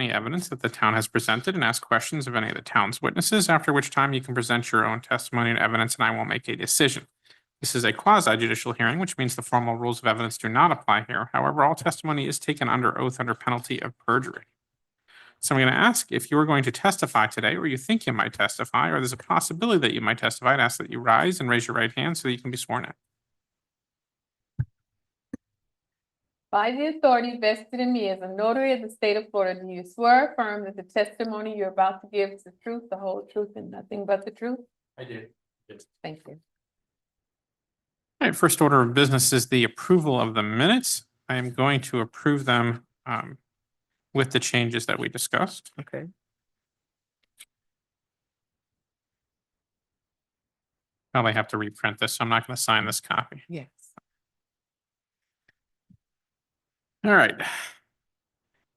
any evidence that the town has presented and ask questions of any of the town's witnesses, after which time you can present your own testimony and evidence, and I will make a decision. This is a quasi-judicial hearing, which means the formal rules of evidence do not apply here. However, all testimony is taken under oath under penalty of perjury. So I'm going to ask if you are going to testify today, or you think you might testify, or there's a possibility that you might testify. I'd ask that you rise and raise your right hand so that you can be sworn in. By the authority vested in me as a notary of the state of Florida, do you swear or affirm that the testimony you're about to give is the truth, the whole truth, and nothing but the truth? I do. Yes. Thank you. All right, first order of business is the approval of the minutes. I am going to approve them with the changes that we discussed. Okay. Probably have to reprint this, so I'm not going to sign this copy. Yes. All right.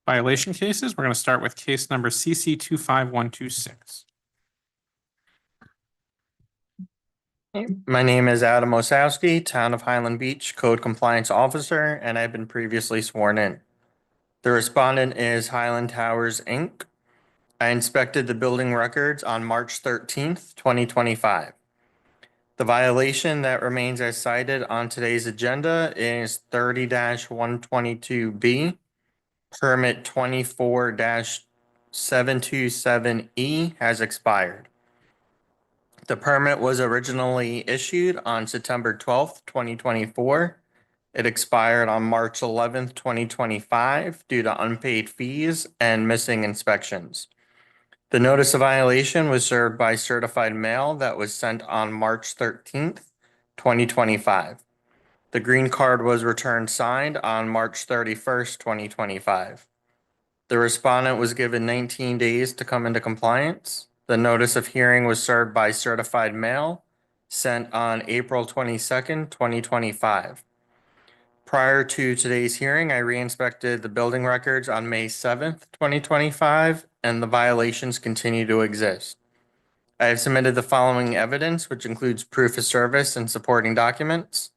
Violation cases. We're going to start with case number CC 25126. My name is Adam Osowski, Town of Highland Beach Code Compliance Officer, and I've been previously sworn in. The respondent is Highland Towers, Inc. I inspected the building records on March 13th, 2025. The violation that remains as cited on today's agenda is 30-122B, permit 24-727E has expired. The permit was originally issued on September 12th, 2024. It expired on March 11th, 2025 due to unpaid fees and missing inspections. The notice of violation was served by certified mail that was sent on March 13th, 2025. The green card was returned signed on March 31st, 2025. The respondent was given 19 days to come into compliance. The notice of hearing was served by certified mail sent on April 22nd, 2025. Prior to today's hearing, I re-inspected the building records on May 7th, 2025, and the violations continue to exist. I have submitted the following evidence, which includes proof of service and supporting documents.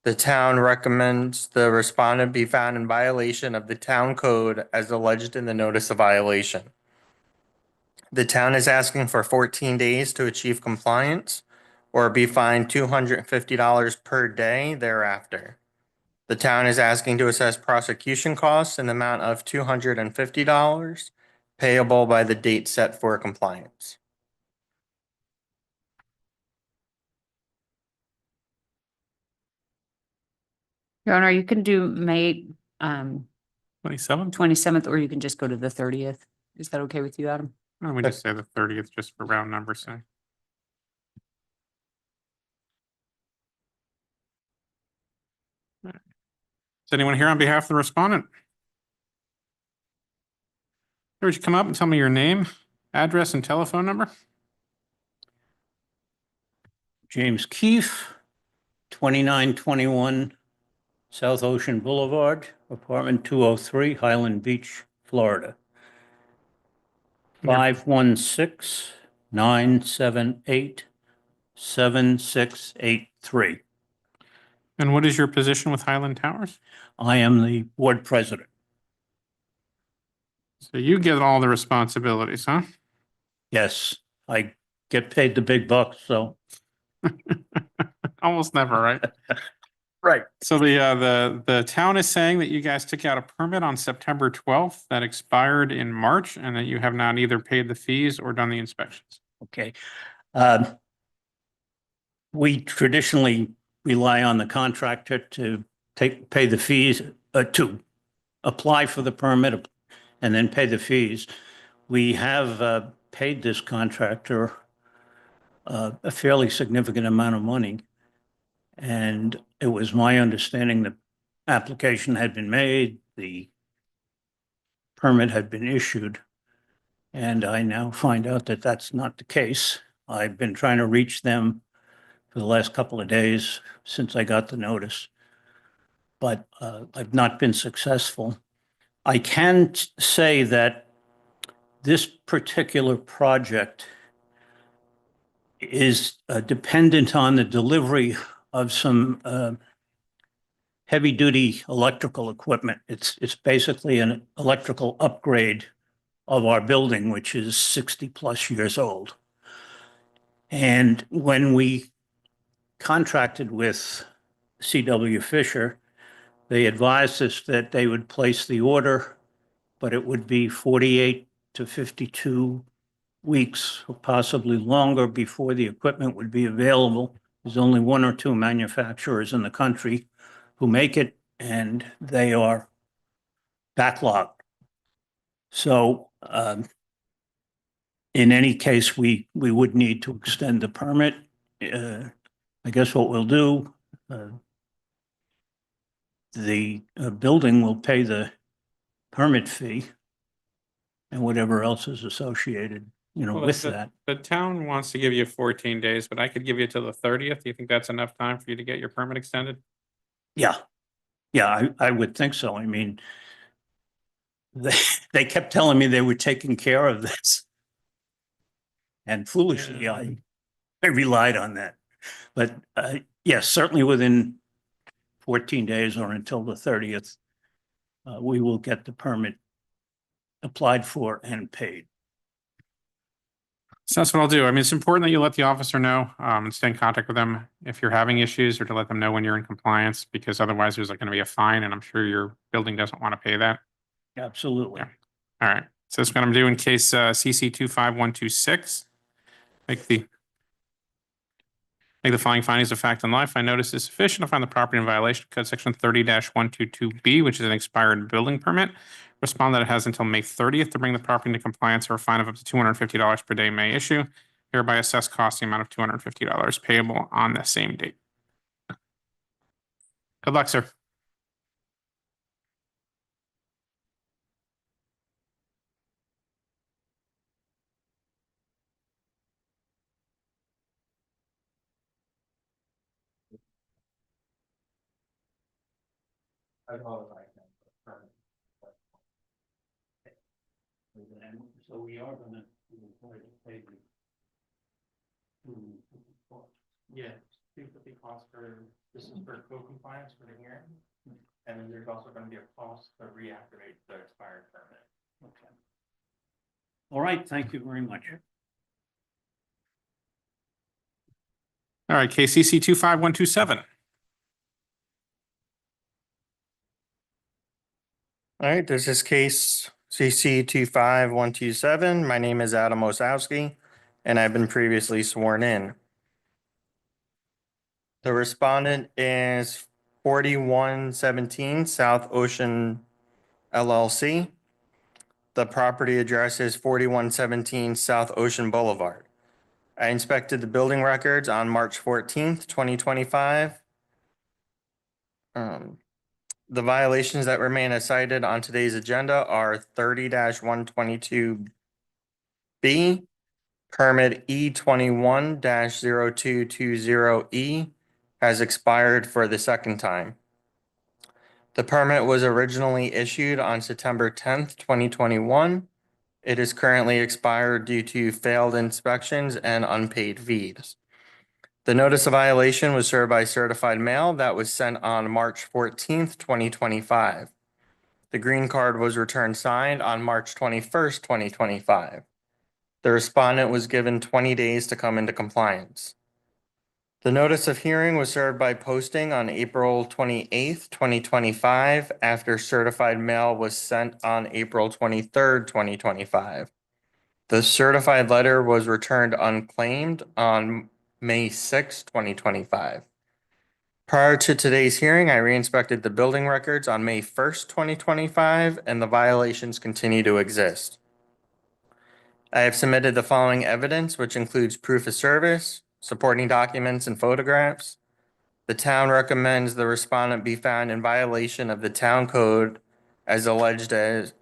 The town recommends the respondent be found in violation of the town code as alleged in the notice of violation. The town is asking for 14 days to achieve compliance or be fined $250 per day thereafter. The town is asking to assess prosecution costs in the amount of $250 payable by the date set for compliance. Your Honor, you can do May 27th? 27th, or you can just go to the 30th. Is that okay with you, Adam? Why don't we just say the 30th just for round numbers' sake? Is anyone here on behalf of the respondent? Would you come up and tell me your name, address, and telephone number? James Keefe, 2921 South Ocean Boulevard, apartment 203, Highland Beach, Florida. 516-978-7683. And what is your position with Highland Towers? I am the board president. So you get all the responsibilities, huh? Yes, I get paid the big bucks, so. Almost never, right? Right. So the town is saying that you guys took out a permit on September 12th that expired in March, and that you have not either paid the fees or done the inspections. Okay. We traditionally rely on the contractor to pay the fees, to apply for the permit and then pay the fees. We have paid this contractor a fairly significant amount of money. And it was my understanding the application had been made, the permit had been issued, and I now find out that that's not the case. I've been trying to reach them for the last couple of days since I got the notice, but I've not been successful. I can say that this particular project is dependent on the delivery of some heavy-duty electrical equipment. It's basically an electrical upgrade of our building, which is 60+ years old. And when we contracted with C.W. Fisher, they advised us that they would place the order, but it would be 48 to 52 weeks, or possibly longer, before the equipment would be available. There's only one or two manufacturers in the country who make it, and they are backlogged. So in any case, we would need to extend the permit. I guess what we'll do, the building will pay the permit fee and whatever else is associated, Well, with that. The town wants to give you 14 days, but I could give you till the 30th. Do you think that's enough time for you to get your permit extended? Yeah, yeah, I would think so. I mean, they kept telling me they were taking care of this. And foolishly, Yeah. I relied on that. But yes, certainly within 14 days or until the 30th, we will get the permit applied for and paid. So that's what I'll do. I mean, it's important that you let the officer know, and stay in contact with them if you're having issues, or to let them know when you're in compliance, because otherwise there's like going to be a fine, and I'm sure your building doesn't want to pay that. Absolutely. Yeah. All right. So that's what I'm doing in case CC 25126. Make the following findings of fact and law. I notice is sufficient to find the property in violation of code section 30-122B, which is an expired building permit. Respond that it has until May 30th to bring the property into compliance, or a fine of up to $250 per day may issue. Hereby assess cost the amount of $250 payable on the same date. Good luck, sir. So we are gonna pay Yeah, the cost for, this is for code compliance for the hearing. And then there's also going to be a cost to reactivate the expired permit. Okay. All right, thank you very much. All right, KCC 25127. All right, this is case CC 25127. My name is Adam Osowski, and I've been previously sworn in. The respondent is 4117 South Ocean LLC. The property address is 4117 South Ocean Boulevard. I inspected the building records on March 14th, 2025. The violations that remain as cited on today's agenda are 30-122B, permit E21-0220E has expired for the second time. The permit was originally issued on September 10th, 2021. It is currently expired due to failed inspections and unpaid fees. The notice of violation was served by certified mail that was sent on March 14th, 2025. The green card was returned signed on March 21st, 2025. The respondent was given 20 days to come into compliance. The notice of hearing was served by posting on April 28th, 2025, after certified mail was sent on April 23rd, 2025. The certified letter was returned unclaimed on May 6, 2025. Prior to today's hearing, I re-inspected the building records on May 1st, 2025, and the violations continue to exist. I have submitted the following evidence, which includes proof of service, supporting documents, and photographs. The town recommends the respondent be found in violation of the town code as alleged as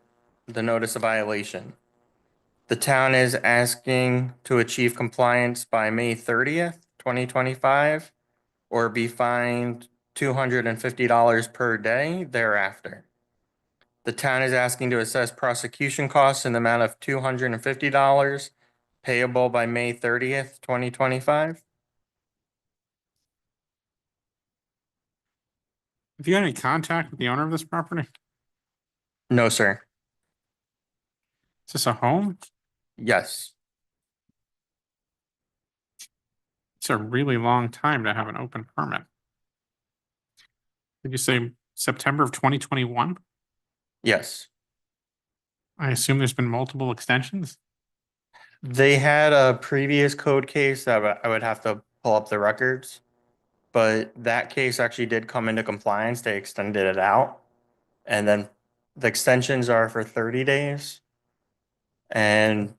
the notice of violation. The town is asking to achieve compliance by May 30th, 2025, or be fined $250 per day thereafter. The town is asking to assess prosecution costs in the amount of $250 payable by May 30th, 2025. Have you had any contact with the owner of this property? No, sir. Is this a home? Yes, It's a really long time to have an open permit. Did you say September of 2021? yes. I assume there's been multiple extensions? They had a previous code case that I would have to pull up the records. But that case actually did come into compliance. They extended it out. And then the extensions are for 30 days. And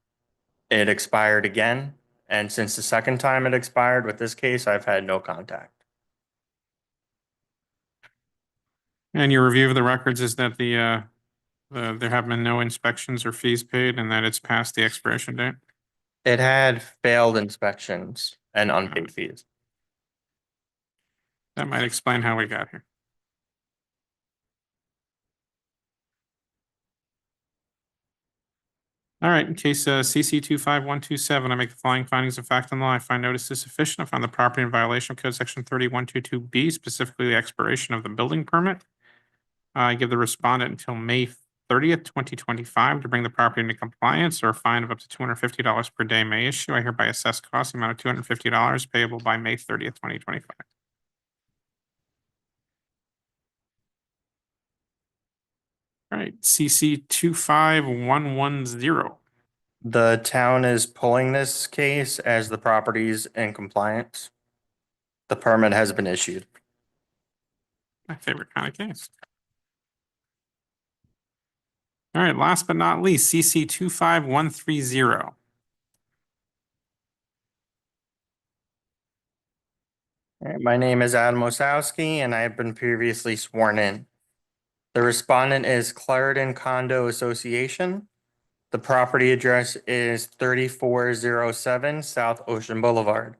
it expired again. And since the second time it expired with this case, I've had no contact. And your review of the records is that there have been no inspections or fees paid and that it's past the expiration date? It had failed inspections and unpaid fees. That might explain how we got here. All right, in case CC 25127, I make the following findings of fact and law. I find notice is sufficient. I find the property in violation of code section 3122B, specifically the expiration of the building permit. I give the respondent until May 30th, 2025 to bring the property into compliance, or a fine of up to $250 per day may issue. I hereby assess costs the amount of $250 payable by May 30th, 2025. All right, CC 25110. The town is pulling this case as the property's in compliance. The permit has been issued. My favorite kind of case. All right, last but not least, CC 25130. All right, my name is Adam Osowski and I have been previously sworn in. The respondent is Clarendon Condo Association. The property address is 3407 South Ocean Boulevard.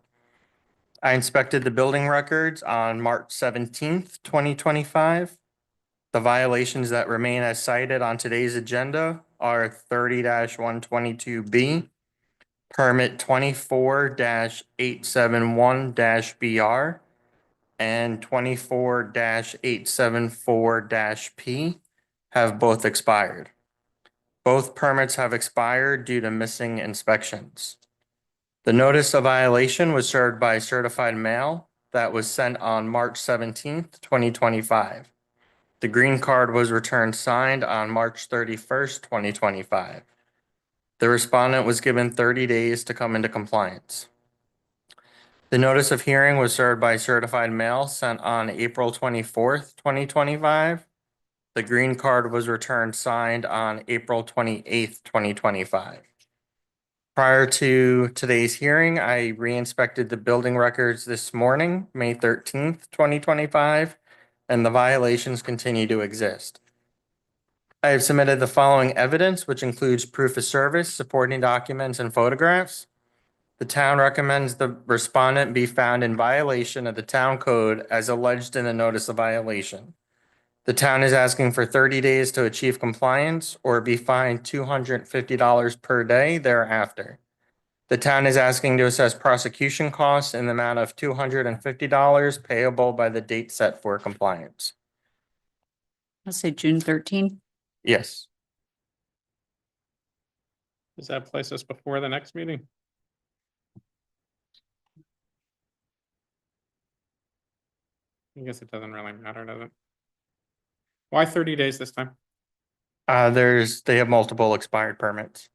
I inspected the building records on March 17th, 2025. The violations that remain as cited on today's agenda are 30-122B, permit 24-871-BR, and 24-874-P have both expired. Both permits have expired due to missing inspections. The notice of violation was served by certified mail that was sent on March 17th, 2025. The green card was returned signed on March 31st, 2025. The respondent was given 30 days to come into compliance. The notice of hearing was served by certified mail sent on April 24th, 2025. The green card was returned signed on April 28th, 2025. Prior to today's hearing, I re-inspected the building records this morning, May 13th, 2025, and the violations continue to exist. I have submitted the following evidence, which includes proof of service, supporting documents, and photographs. The town recommends the respondent be found in violation of the town code as alleged in the notice of violation. The town is asking for 30 days to achieve compliance or be fined $250 per day thereafter. The town is asking to assess prosecution costs in the amount of $250 payable by the date set for compliance. I'll say June 13. Yes. Does that place us before the next meeting? I guess it doesn't really matter, does it? Why 30 days this time? They have multiple expired permits.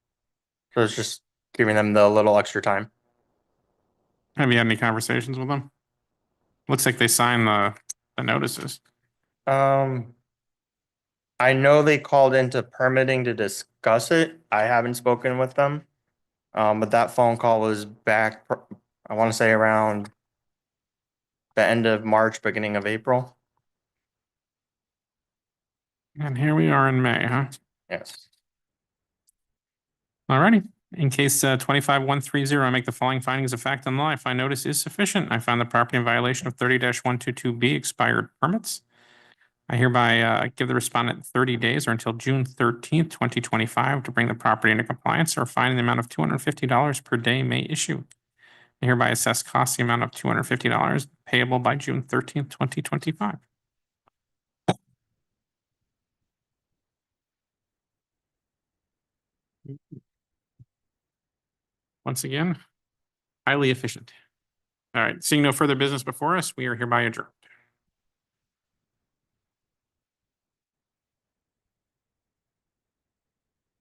So it's just giving them the little extra time. Have you had any conversations with them? Looks like they signed the notices. I know they called into permitting to discuss it. I haven't spoken with them. But that phone call was back, I want to say around the end of March, beginning of April. And here we are in May, huh? Yes. Alrighty. In case 25130, I make the following findings of fact and law. I find notice is sufficient. I found the property in violation of 30-122B expired permits. I hereby give the respondent 30 days or until June 13th, 2025 to bring the property into compliance, or a fine in the amount of $250 per day may issue. I hereby assess costs the amount of $250 payable by June 13th, 2025. Once again, highly efficient. All right, seeing no further business before us, we are hereby adjourned.